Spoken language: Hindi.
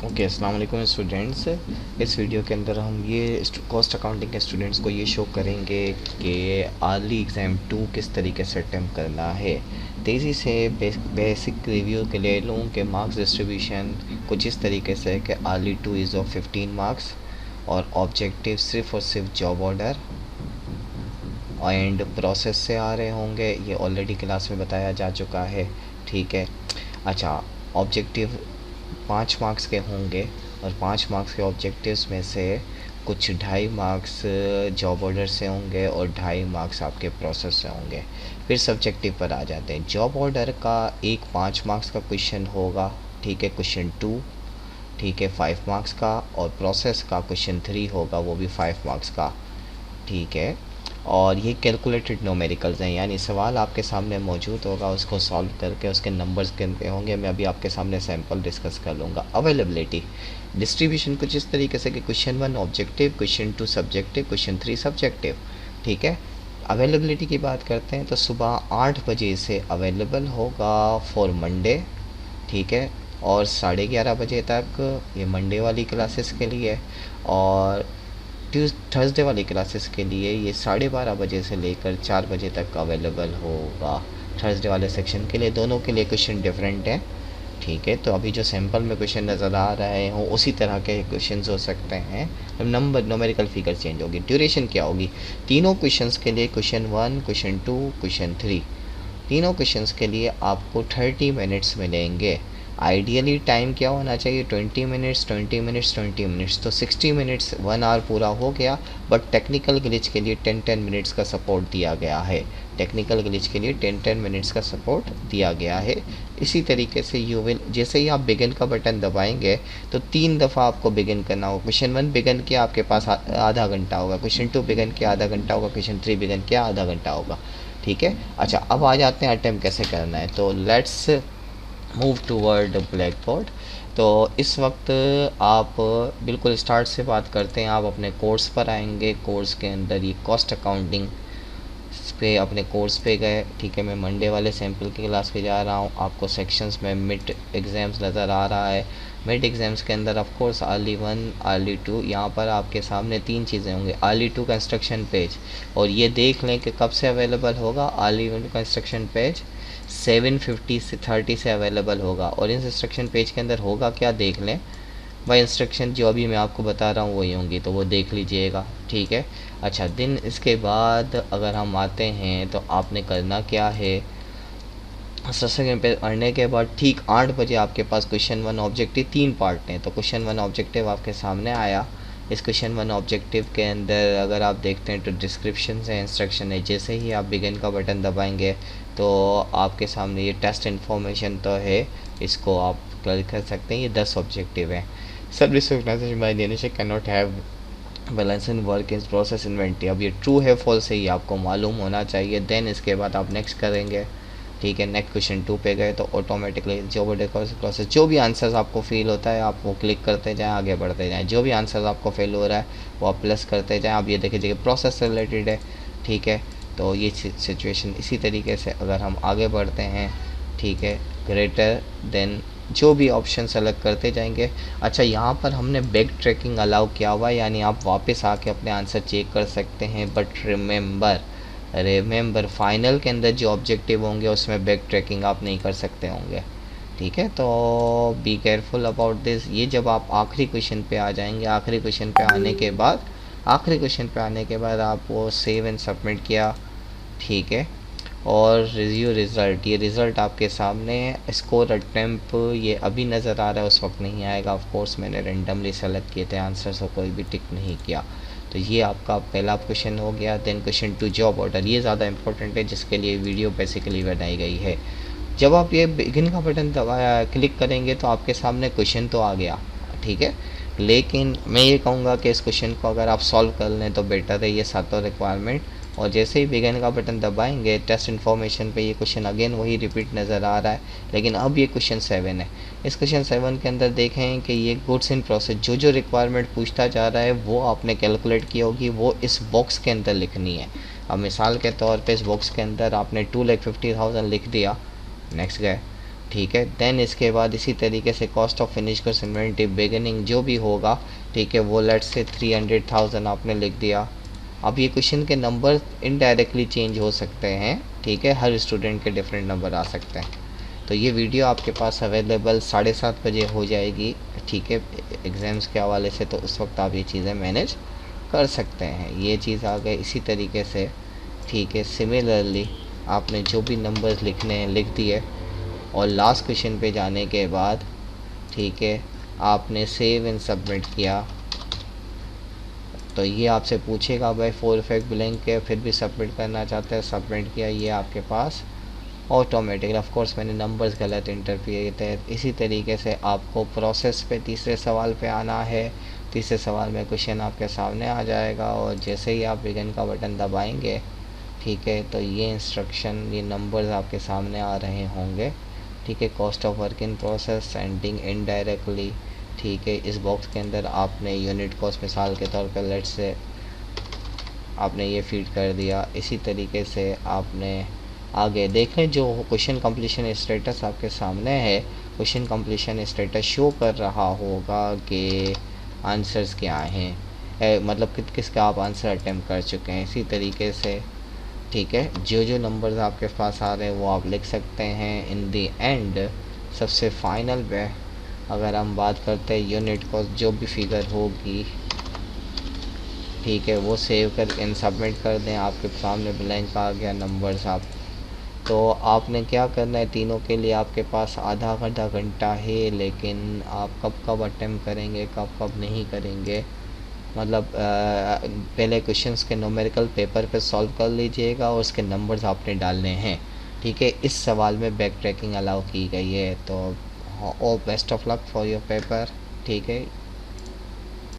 ओके, अस्सलाम वालेकुम स्टूडेंट्स। इस वीडियो के अंदर हम ये कॉस्ट अकाउंटिंग के स्टूडेंट्स को ये शो करेंगे कि आर्ली एग्ज़ाम 2 किस तरीके से अटैम्प्ट करना है। तेज़ी से बेसिक रिव्यू के ले लूँ कि मार्क्स डिस्ट्रीब्यूशन कुछ इस तरीके से है कि आर्ली 2 इज़ ऑफ 15 मार्क्स और ऑब्जेक्टिव सिर्फ और सिर्फ जॉब ऑर्डर एंड प्रोसेस से आ रहे होंगे। ये ऑलरेडी क्लास में बताया जा चुका है, ठीक है। अच्छा, ऑब्जेक्टिव 5 मार्क्स के होंगे और 5 मार्क्स के ऑब्जेक्टिव्स में से कुछ 2.5 मार्क्स जॉब ऑर्डर से होंगे और 2.5 मार्क्स आपके प्रोसेस से होंगे। फिर सब्जेक्टिव पर आ जाते हैं। जॉब ऑर्डर का एक 5 मार्क्स का क्वेश्चन होगा, ठीक है, क्वेश्चन 2, ठीक है, 5 मार्क्स का। और प्रोसेस का क्वेश्चन 3 होगा, वो भी 5 मार्क्स का, ठीक है। और ये कैलकुलेटेड न्यूमेरिकल्स हैं, यानी सवाल आपके सामने मौजूद होगा, उसको सॉल्व करके उसके नंबर्स गिनते होंगे। मैं अभी आपके सामने सैम्पल डिस्कस कर लूँगा। अवेलेबिलिटी डिस्ट्रीब्यूशन कुछ इस तरीके से कि question 1 objective, question 2 subjective, question 3 subjective, ठीक है। अवेलेबिलिटी की बात करते हैं तो सुबह 8 बजे से अवेलेबल होगा फॉर मंडे, ठीक है, और 11:30 बजे तक ये मंडे वाली क्लासेस के लिए। और थर्सडे वाली क्लासेस के लिए ये 12:30 बजे से लेकर 4 बजे तक अवेलेबल होगा। थर्सडे वाले सेक्शन के लिए दोनों के लिए क्वेश्चन डिफरेंट है, ठीक है। तो अभी जो सैम्पल में क्वेश्चन नज़र आ रहे हों उसी तरह के क्वेश्चन हो सकते हैं, नंबर न्यूमेरिकल फिगर चेंज होगी। ड्यूरेशन क्या होगी तीनों क्वेश्चंस के लिए, क्वेश्चन 1, क्वेश्चन 2, क्वेश्चन 3, तीनों क्वेश्चंस के लिए आपको 30 मिनट्स मिलेंगे। आइडियली टाइम क्या होना चाहिए, 20 मिनट्स 20 मिनट्स 20 मिनट्स, तो 60 मिनट्स 1 आवर पूरा हो गया। बट टेक्निकल ग्लिच के लिए 10 मिनट्स का सपोर्ट दिया गया है। टेक्निकल ग्लिच के लिए 10 मिनट्स का सपोर्ट दिया गया है। इसी तरीके से यू विल, जैसे ही आप बिगिन का बटन दबाएंगे तो 3 दफ़ा आपको बिगिन करना होगा। क्वेश्चन 1 बिगिन किया, आपके पास आधा घंटा होगा। क्वेश्चन 2 बिगिन किया, आधा घंटा होगा। क्वेश्चन 3 बिगिन किया, आधा घंटा होगा, ठीक है। अच्छा, अब आ जाते हैं अटैम्प्ट कैसे करना है। तो let's move toward black board. तो इस वक्त आप बिल्कुल स्टार्ट से बात करते हैं। आप अपने कोर्स पर आएंगे। कोर्स के अंदर ये कॉस्ट अकाउंटिंग पे अपने कोर्स पे गए, ठीक है। मैं मंडे वाले सैम्पल की क्लास पे जा रहा हूँ। आपको सेक्शंस में मिड एग्ज़ाम्स नज़र आ रहा है। मिड एग्ज़ाम्स के अंदर ऑफ कोर्स आर्ली 1, आर्ली 2, यहाँ पर आपके सामने 3 चीज़ें होंगी। आर्ली 2 कंस्ट्रक्शन पेज, और ये देख लें कि कब से अवेलेबल होगा। आर्ली 1 कंस्ट्रक्शन पेज 7:50 से 30 से अवेलेबल होगा। और इस इंस्ट्रक्शन पेज के अंदर होगा क्या देख लें भाई। इंस्ट्रक्शन जो अभी मैं आपको बता रहा हूँ वही होंगी, तो वो देख लीजिएगा, ठीक है। अच्छा, दिन इसके बाद अगर हम आते हैं तो आपने करना क्या है। इंस्ट्रक्शन पे पढ़ने के बाद ठीक 8 बजे आपके पास क्वेश्चन 1 ऑब्जेक्टिव 3 पार्ट हैं। तो क्वेश्चन 1 ऑब्जेक्टिव आपके सामने आया। इस क्वेश्चन 1 ऑब्जेक्टिव के अंदर अगर आप देखते हैं तो डिस्क्रिप्शन है, इंस्ट्रक्शन है। जैसे ही आप बिगिन का बटन दबाएंगे तो आपके सामने ये टेस्ट इन्फॉर्मेशन तो है, इसको आप कर सकते हैं। ये 10 ऑब्जेक्टिव हैं। सब organisation by nation can not have balance in work in process inventory. अब ये ट्रू है फॉल्स है ये आपको मालूम होना चाहिए। देन इसके बाद आप नेक्स्ट करेंगे, ठीक है। नेक्स्ट क्वेश्चन 2 पे गए तो ऑटोमेटिकली जो प्रोसेस जो भी आंसर्स आपको फील होता है आप वो क्लिक करते जाएं, आगे बढ़ते जाएं। जो भी आंसर्स आपको फेल हो रहा है वो आप प्लस करते जाएं। आप ये देखिए प्रोसेस से रिलेटेड है, ठीक है। तो ये सिचुएशन इसी तरीके से अगर हम आगे बढ़ते हैं, ठीक है, ग्रेटर देन जो भी ऑप्शन सेलेक्ट करते जाएंगे। अच्छा, यहाँ पर हमने बैक ट्रैकिंग अलाउ किया हुआ है, यानी आप वापस आके अपने आंसर चेक कर सकते हैं। बट रिमेंबर फाइनल के अंदर जो ऑब्जेक्टिव होंगे उसमें बैक ट्रैकिंग आप नहीं कर सकते होंगे, ठीक है। तो बी केयरफुल अबाउट दिस। ये जब आप आखिरी क्वेश्चन पे आ जाएंगे, आखिरी क्वेश्चन पे आने के बाद आप वो सेव एंड सबमिट किया, ठीक है। और रिव्यू रिज़ल्ट, ये रिज़ल्ट आपके सामने है। स्कोर अटैम्प ये अभी नज़र आ रहा है, उस वक्त नहीं आएगा। ऑफ कोर्स मैंने रेंडमली सेलेक्ट किए थे आंसर, तो कोई भी टिक नहीं किया। तो ये आपका पहला क्वेश्चन हो गया। देन क्वेश्चन 2 जॉब ऑर्डर, ये ज़्यादा इंपॉर्टेंट है जिसके लिए वीडियो बेसिकली बनाई गई है। जब आप ये बिगिन का बटन दबाया क्लिक करेंगे तो आपके सामने क्वेश्चन तो आ गया, ठीक है। लेकिन मैं ये कहूँगा कि इस क्वेश्चन को अगर आप सॉल्व कर लें तो बेटर है, ये सातों रिक्वायरमेंट। और जैसे ही बिगिन का बटन दबाएंगे टेस्ट इन्फॉर्मेशन पे ये क्वेश्चन अगेन वही रिपीट नज़र आ रहा है, लेकिन अब ये क्वेश्चन 7 है। इस क्वेश्चन 7 के अंदर देखें कि ये गुड्स इन प्रोसेस जो रिक्वायरमेंट पूछता जा रहा है वो आपने कैलकुलेट की होगी, वो इस बॉक्स के अंदर लिखनी है। अब मिसाल के तौर पे इस बॉक्स के अंदर आपने 2,50,000 लिख दिया, नेक्स्ट गए। ठीक है। देन इसके बाद इसी तरीके से cost of finish goods inventory beginning जो भी होगा, ठीक है, वो लेट्स से 300,000 आपने लिख दिया। अब ये क्वेश्चन के नंबर इनडायरेक्टली चेंज हो सकते हैं, ठीक है, हर स्टूडेंट के डिफरेंट नंबर आ सकते हैं। तो ये वीडियो आपके पास अवेलेबल 7:30 बजे हो जाएगी, ठीक है, एग्ज़ाम्स के हवाले से, तो उस वक्त आप ये चीज़ें मैनेज कर सकते हैं। ये चीज़ आ गई इसी तरीके से, ठीक है। सिमिलरली आपने जो भी नंबर्स लिखने हैं लिख दिए, और लास्ट क्वेश्चन पे जाने के बाद, ठीक है, आपने सेव एंड सबमिट किया। तो ये आपसे पूछेगा भाई फॉर इफेक्ट ब्लैंक है, फिर भी सबमिट करना चाहते हैं, सबमिट किया, ये आपके पास ऑटोमेटिक। ऑफ कोर्स मैंने नंबर्स गलत इंटर किए थे। इसी तरीके से आपको प्रोसेस पे तीसरे सवाल पे आना है। तीसरे सवाल में क्वेश्चन आपके सामने आ जाएगा, और जैसे ही आप बिगिन का बटन दबाएंगे, ठीक है, तो ये इंस्ट्रक्शन, ये नंबर्स आपके सामने आ रहे होंगे, ठीक है। Cost of work in process ending indirectly, ठीक है। इस बॉक्स के अंदर आपने यूनिट कॉस्ट मिसाल के तौर पर लेट्स से आपने ये फीड कर दिया। इसी तरीके से आपने आगे देखें जो क्वेश्चन कंप्लीशन स्टेटस आपके सामने है, क्वेश्चन कंप्लीशन स्टेटस शो कर रहा होगा कि आंसर्स क्या हैं, मतलब किस का आप आंसर अटेम्प्ट कर चुके हैं। इसी तरीके से, ठीक है, जो जो नंबर्स आपके पास आ रहे हैं वो आप लिख सकते हैं। इन दी एंड सबसे फाइनल पे अगर हम बात करते हैं यूनिट कॉस्ट, जो भी फिगर होगी, ठीक है, वो सेव कर इन सबमिट कर दें। आपके सामने ब्लैंक आ गया नंबर्स। आप तो आपने क्या करना है, तीनों के लिए आपके पास आधा घंटा है, लेकिन आप कब कब अटेम्प्ट करेंगे, कब कब नहीं करेंगे, मतलब पहले क्वेश्चंस के न्यूमेरिकल पेपर पे सॉल्व कर लीजिएगा, और उसके नंबर्स आपने डालने हैं, ठीक है। इस सवाल में बैक ट्रैकिंग अलाउ की गई है। तो best of luck for your paper, ठीक है।